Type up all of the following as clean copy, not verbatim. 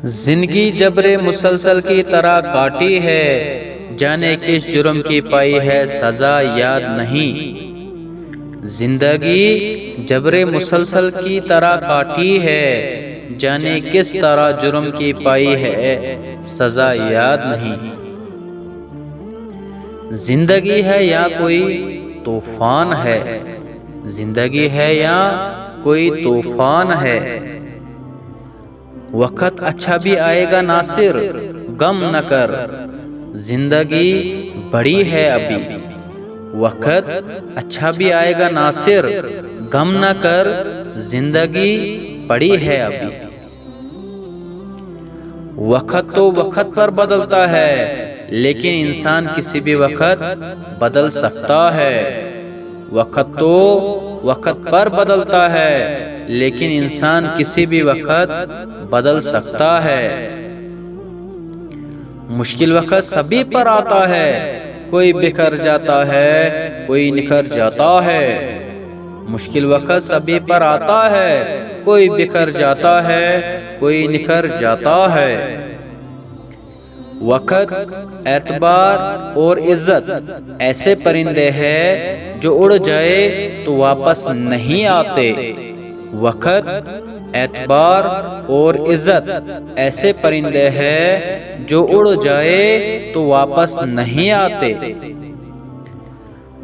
زندگی جبر مسلسل کی طرح کاٹی ہے، جانے کس جرم کی پائی ہے سزا یاد نہیں۔ زندگی جبر مسلسل کی طرح کاٹی ہے، جانے کس طرح جرم کی پائی ہے سزا یاد نہیں۔ زندگی ہے یا کوئی طوفان ہے، زندگی ہے یا کوئی طوفان ہے، وقت اچھا بھی آئے گا ناصر غم نہ کر، زندگی بڑی ہے ابھی، وقت اچھا بھی آئے گا ناصر غم نہ کر، زندگی بڑی ہے ابھی۔ وقت تو وقت پر بدلتا ہے، لیکن انسان کسی بھی وقت بدل سکتا ہے۔ وقت تو وقت پر بدلتا ہے، لیکن انسان کسی بھی وقت بدل سکتا ہے۔ مشکل وقت سبھی پر آتا ہے، کوئی بکھر جاتا ہے کوئی نکھر جاتا ہے۔ مشکل وقت سبھی پر آتا ہے، کوئی بکھر جاتا ہے کوئی نکھر جاتا ہے۔ وقت، اعتبار اور عزت ایسے پرندے ہیں جو اڑ جائے تو واپس نہیں آتے۔ وقت، اعتبار اور عزت ایسے پرندے ہیں جو اڑ جائے تو واپس نہیں آتے۔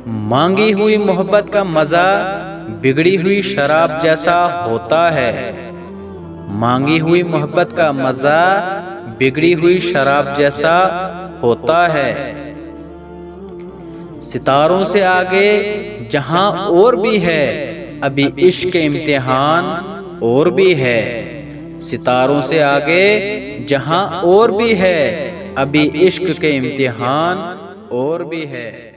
مانگی ہوئی محبت کا مزہ بگڑی ہوئی شراب جیسا ہوتا ہے۔ مانگی ہوئی محبت کا مزہ بگڑی ہوئی شراب جیسا ہوتا ہے۔ ستاروں سے آگے جہاں اور بھی ہے، ابھی عشق امتحان اور بھی ہے۔ ستاروں سے آگے جہاں اور بھی ہے، ابھی عشق کے امتحان اور بھی ہے۔